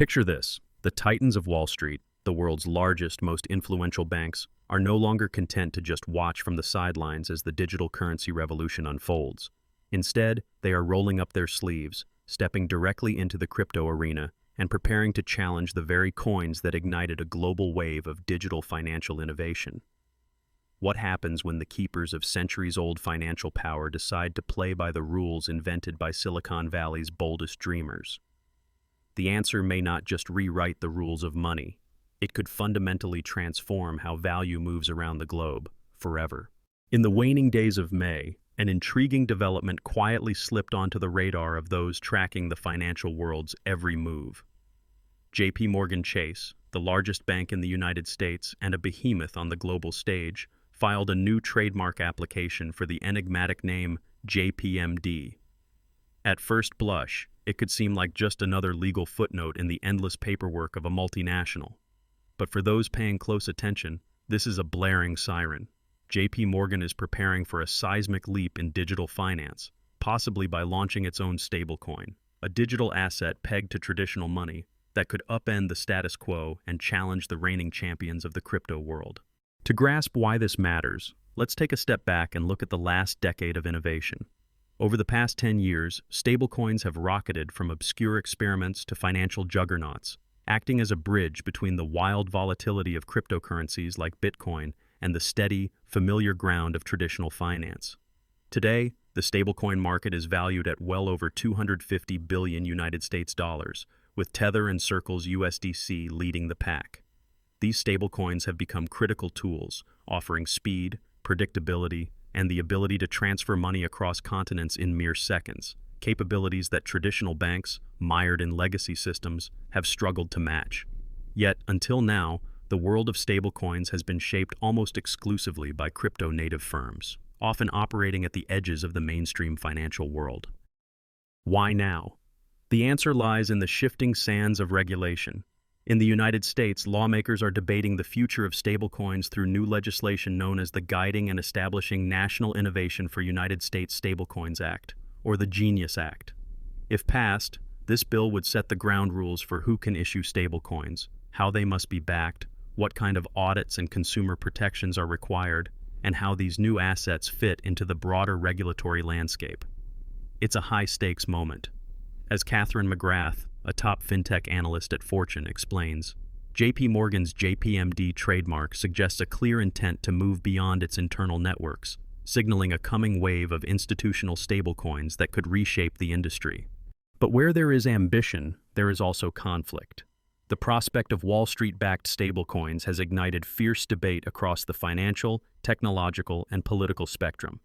Picture this: the titans of Wall Street, the world's largest, most influential banks, are no longer content to just watch from the sidelines as the digital currency revolution unfolds. Instead, they are rolling up their sleeves, stepping directly into the crypto arena, and preparing to challenge the very coins that ignited a global wave of digital financial innovation. What happens when the keepers of centuries-old financial power decide to play by the rules invented by Silicon Valley's boldest dreamers? The answer may not just rewrite the rules of money. It could fundamentally transform how value moves around the globe, forever. In the waning days of May, an intriguing development quietly slipped onto the radar of those tracking the financial world's every move. JPMorgan Chase, the largest bank in the United States and a behemoth on the global stage, filed a new trademark application for the enigmatic name JPMD. At first blush, it could seem like just another legal footnote in the endless paperwork of a multinational. But for those paying close attention, this is a blaring siren. JPMorgan is preparing for a seismic leap in digital finance, possibly by launching its own stablecoin, a digital asset pegged to traditional money that could upend the status quo and challenge the reigning champions of the crypto world. To grasp why this matters, let's take a step back and look at the last decade of innovation. Over the past 10 years, stablecoins have rocketed from obscure experiments to financial juggernauts, acting as a bridge between the wild volatility of cryptocurrencies like Bitcoin and the steady, familiar ground of traditional finance. Today, the stablecoin market is valued at well over 250 billion United States dollars, with Tether and Circle's USDC leading the pack. These stablecoins have become critical tools, offering speed, predictability, and the ability to transfer money across continents in mere seconds, capabilities that traditional banks, mired in legacy systems, have struggled to match. Yet, until now, the world of stablecoins has been shaped almost exclusively by crypto-native firms, often operating at the edges of the mainstream financial world. Why now? The answer lies in the shifting sands of regulation. In the United States, lawmakers are debating the future of stablecoins through new legislation known as the Guiding and Establishing National Innovation for United States Stablecoins Act, or the Genius Act. If passed, this bill would set the ground rules for who can issue stablecoins, how they must be backed, what kind of audits and consumer protections are required, and how these new assets fit into the broader regulatory landscape. It's a high-stakes moment. As Catherine McGrath, a top fintech analyst at Fortune, explains, JPMorgan's JPMD trademark suggests a clear intent to move beyond its internal networks, signaling a coming wave of institutional stablecoins that could reshape the industry. But where there is ambition, there is also conflict. The prospect of Wall Street-backed stablecoins has ignited fierce debate across the financial, technological, and political spectrum.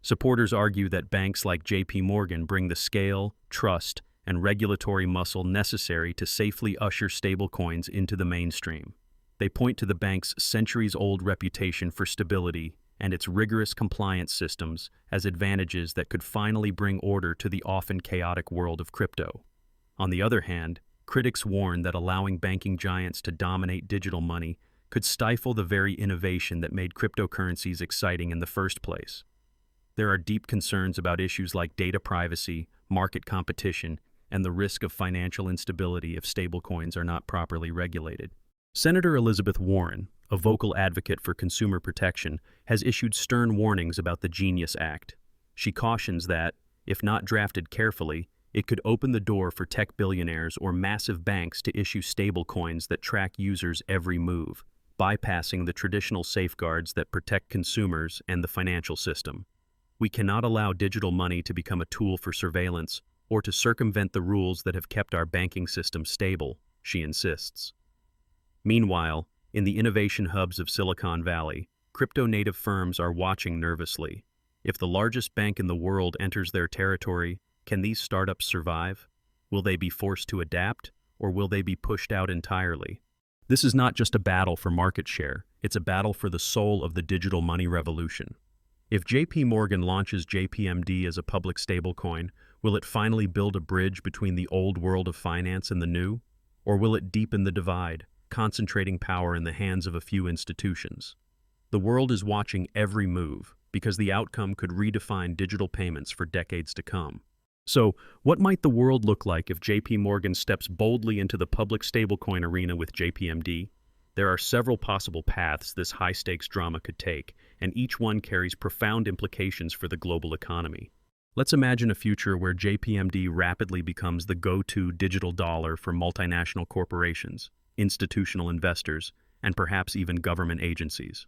Supporters argue that banks like JPMorgan bring the scale, trust, and regulatory muscle necessary to safely usher stablecoins into the mainstream. They point to the bank's centuries-old reputation for stability and its rigorous compliance systems as advantages that could finally bring order to the often chaotic world of crypto. On the other hand, critics warn that allowing banking giants to dominate digital money could stifle the very innovation that made cryptocurrencies exciting in the first place. There are deep concerns about issues like data privacy, market competition, and the risk of financial instability if stablecoins are not properly regulated. Senator Elizabeth Warren, a vocal advocate for consumer protection, has issued stern warnings about the Genius Act. She cautions that, if not drafted carefully, it could open the door for tech billionaires or massive banks to issue stablecoins that track users' every move, bypassing the traditional safeguards that protect consumers and the financial system. We cannot allow digital money to become a tool for surveillance or to circumvent the rules that have kept our banking system stable, she insists. Meanwhile, in the innovation hubs of Silicon Valley, crypto-native firms are watching nervously. If the largest bank in the world enters their territory, can these startups survive? Will they be forced to adapt, or will they be pushed out entirely? This is not just a battle for market share, it's a battle for the soul of the digital money revolution. If JPMorgan launches JPMD as a public stablecoin, will it finally build a bridge between the old world of finance and the new? Or will it deepen the divide, concentrating power in the hands of a few institutions? The world is watching every move, because the outcome could redefine digital payments for decades to come. So, what might the world look like if JPMorgan steps boldly into the public stablecoin arena with JPMD? There are several possible paths this high-stakes drama could take, and each one carries profound implications for the global economy. Let's imagine a future where JPMD rapidly becomes the go-to digital dollar for multinational corporations, institutional investors, and perhaps even government agencies.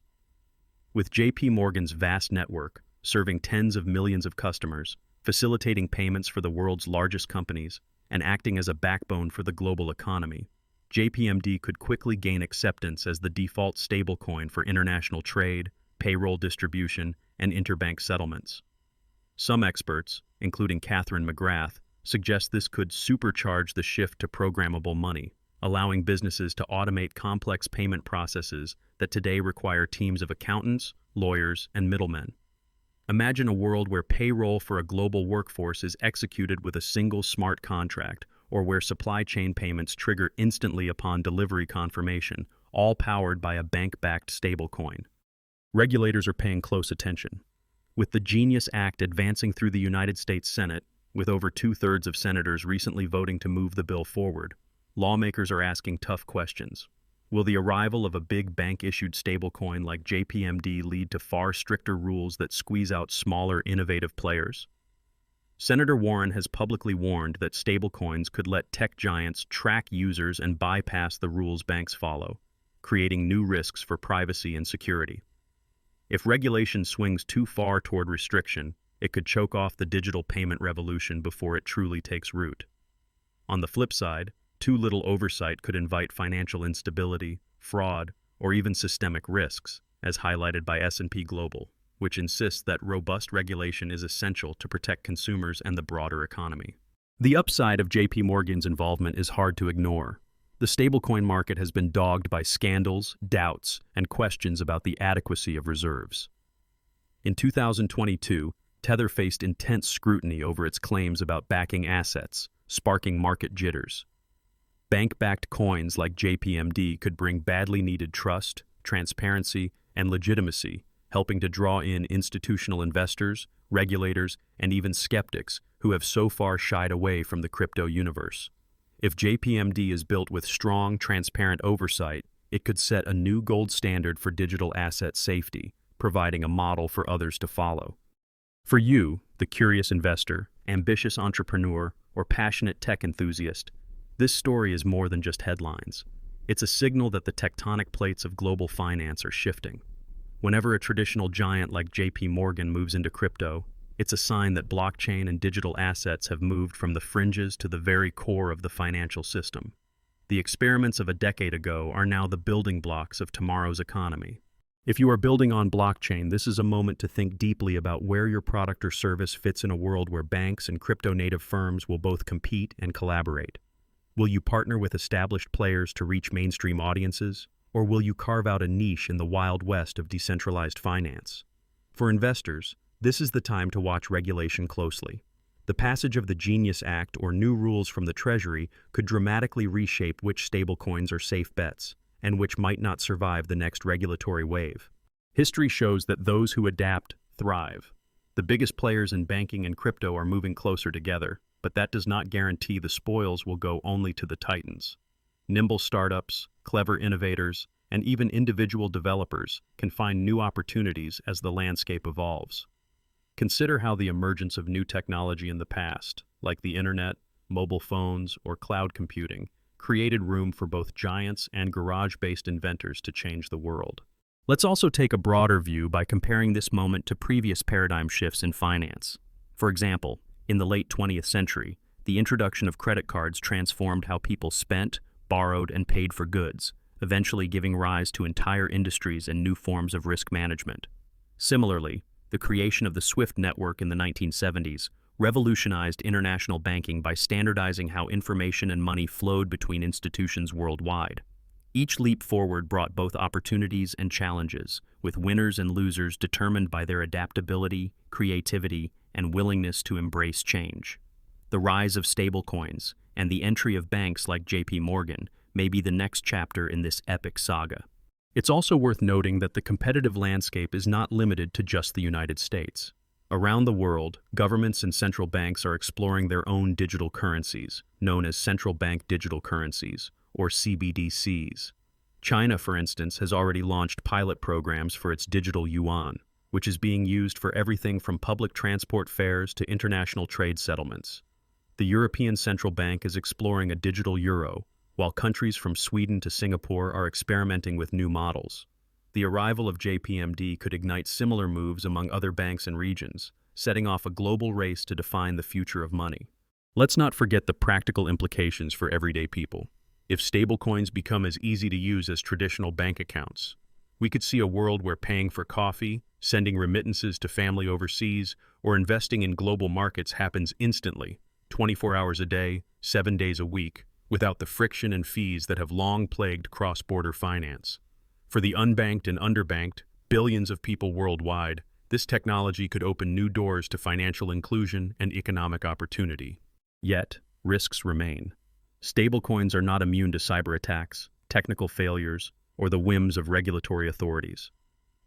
With JPMorgan's vast network, serving tens of millions of customers, facilitating payments for the world's largest companies, and acting as a backbone for the global economy, JPMD could quickly gain acceptance as the default stablecoin for international trade, payroll distribution, and interbank settlements. Some experts, including Catherine McGrath, suggest this could supercharge the shift to programmable money, allowing businesses to automate complex payment processes that today require teams of accountants, lawyers, and middlemen. Imagine a world where payroll for a global workforce is executed with a single smart contract, or where supply chain payments trigger instantly upon delivery confirmation, all powered by a bank-backed stablecoin. Regulators are paying close attention. With the Genius Act advancing through the United States Senate, with over two-thirds of senators recently voting to move the bill forward, lawmakers are asking tough questions. Will the arrival of a big bank-issued stablecoin like JPMD lead to far stricter rules that squeeze out smaller, innovative players? Senator Warren has publicly warned that stablecoins could let tech giants track users and bypass the rules banks follow, creating new risks for privacy and security. If regulation swings too far toward restriction, it could choke off the digital payment revolution before it truly takes root. On the flip side, too little oversight could invite financial instability, fraud, or even systemic risks, as highlighted by S&P Global, which insists that robust regulation is essential to protect consumers and the broader economy. The upside of JPMorgan's involvement is hard to ignore. The stablecoin market has been dogged by scandals, doubts, and questions about the adequacy of reserves. In 2022, Tether faced intense scrutiny over its claims about backing assets, sparking market jitters. Bank-backed coins like JPMD could bring badly needed trust, transparency, and legitimacy, helping to draw in institutional investors, regulators, and even skeptics who have so far shied away from the crypto universe. If JPMD is built with strong, transparent oversight, it could set a new gold standard for digital asset safety, providing a model for others to follow. For you, the curious investor, ambitious entrepreneur, or passionate tech enthusiast, this story is more than just headlines. It's a signal that the tectonic plates of global finance are shifting. Whenever a traditional giant like JPMorgan moves into crypto, it's a sign that blockchain and digital assets have moved from the fringes to the very core of the financial system. The experiments of a decade ago are now the building blocks of tomorrow's economy. If you are building on blockchain, this is a moment to think deeply about where your product or service fits in a world where banks and crypto-native firms will both compete and collaborate. Will you partner with established players to reach mainstream audiences, or will you carve out a niche in the wild west of decentralized finance? For investors, this is the time to watch regulation closely. The passage of the Genius Act or new rules from the Treasury could dramatically reshape which stablecoins are safe bets, and which might not survive the next regulatory wave. History shows that those who adapt thrive. The biggest players in banking and crypto are moving closer together, but that does not guarantee the spoils will go only to the titans. Nimble startups, clever innovators, and even individual developers can find new opportunities as the landscape evolves. Consider how the emergence of new technology in the past, like the internet, mobile phones, or cloud computing, created room for both giants and garage-based inventors to change the world. Let's also take a broader view by comparing this moment to previous paradigm shifts in finance. For example, in the late 20th century, the introduction of credit cards transformed how people spent, borrowed, and paid for goods, eventually giving rise to entire industries and new forms of risk management. Similarly, the creation of the SWIFT network in the 1970s revolutionized international banking by standardizing how information and money flowed between institutions worldwide. Each leap forward brought both opportunities and challenges, with winners and losers determined by their adaptability, creativity, and willingness to embrace change. The rise of stablecoins and the entry of banks like JPMorgan may be the next chapter in this epic saga. It's also worth noting that the competitive landscape is not limited to just the United States. Around the world, governments and central banks are exploring their own digital currencies, known as central bank digital currencies, or CBDCs. China, for instance, has already launched pilot programs for its digital yuan, which is being used for everything from public transport fares to international trade settlements. The European Central Bank is exploring a digital euro, while countries from Sweden to Singapore are experimenting with new models. The arrival of JPMD could ignite similar moves among other banks and regions, setting off a global race to define the future of money. Let's not forget the practical implications for everyday people. If stablecoins become as easy to use as traditional bank accounts, we could see a world where paying for coffee, sending remittances to family overseas, or investing in global markets happens instantly, 24 hours a day, 7 days a week, without the friction and fees that have long plagued cross-border finance. For the unbanked and underbanked, billions of people worldwide, this technology could open new doors to financial inclusion and economic opportunity. Yet, risks remain. Stablecoins are not immune to cyber attacks, technical failures, or the whims of regulatory authorities.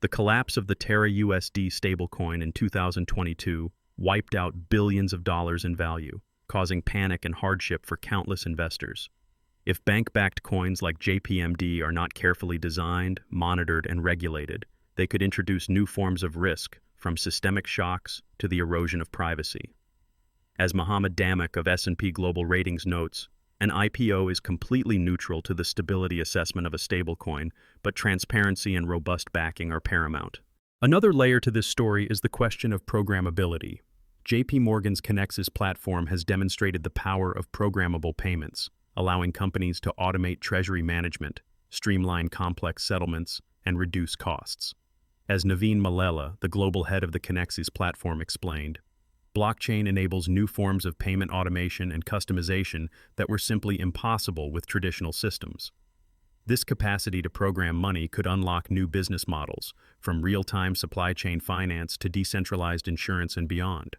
The collapse of the Terra USD stablecoin in 2022 wiped out billions of dollars in value, causing panic and hardship for countless investors. If bank-backed coins like JPMD are not carefully designed, monitored, and regulated, they could introduce new forms of risk, from systemic shocks to the erosion of privacy. As Mohammed Damak of S&P Global Ratings notes, an IPO is completely neutral to the stability assessment of a stablecoin, but transparency and robust backing are paramount. Another layer to this story is the question of programmability. JPMorgan's Connexus platform has demonstrated the power of programmable payments, allowing companies to automate treasury management, streamline complex settlements, and reduce costs. As Naveen Mallela, the global head of the Connexus platform, explained, blockchain enables new forms of payment automation and customization that were simply impossible with traditional systems. This capacity to program money could unlock new business models, from real-time supply chain finance to decentralized insurance and beyond.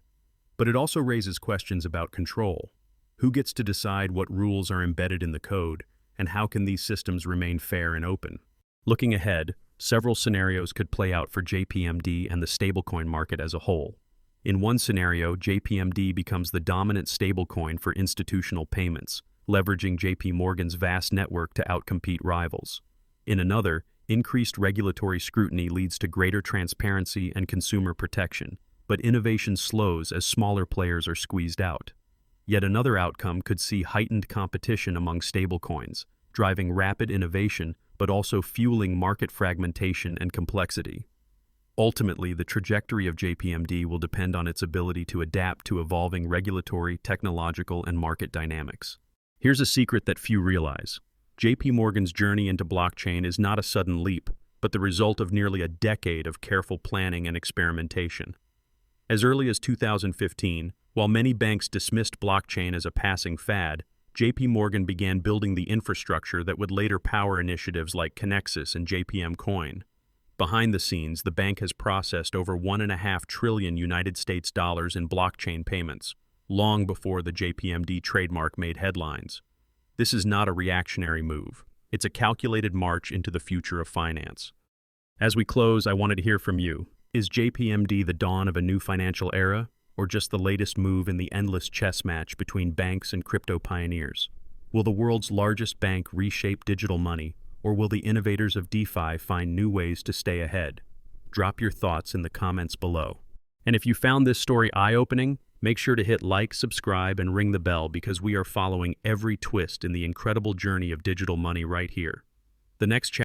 But it also raises questions about control. Who gets to decide what rules are embedded in the code, and how can these systems remain fair and open? Looking ahead, several scenarios could play out for JPMD and the stablecoin market as a whole. In one scenario, JPMD becomes the dominant stablecoin for institutional payments, leveraging JPMorgan's vast network to outcompete rivals. In another, increased regulatory scrutiny leads to greater transparency and consumer protection, but innovation slows as smaller players are squeezed out. Yet another outcome could see heightened competition among stablecoins, driving rapid innovation but also fueling market fragmentation and complexity. Ultimately, the trajectory of JPMD will depend on its ability to adapt to evolving regulatory, technological, and market dynamics. Here's a secret that few realize. JPMorgan's journey into blockchain is not a sudden leap, but the result of nearly a decade of careful planning and experimentation. As early as 2015, while many banks dismissed blockchain as a passing fad, JPMorgan began building the infrastructure that would later power initiatives like Connexus and JPM Coin. Behind the scenes, the bank has processed over $1.5 trillion in blockchain payments, long before the JPMD trademark made headlines. This is not a reactionary move. It's a calculated march into the future of finance. As we close, I wanted to hear from you. Is JPMD the dawn of a new financial era, or just the latest move in the endless chess match between banks and crypto pioneers? Will the world's largest bank reshape digital money, or will the innovators of DeFi find new ways to stay ahead? Drop your thoughts in the comments below. And if you found this story eye-opening, make sure to hit like, subscribe, and ring the bell because we are following every twist in the incredible journey of digital money right here. The next chapter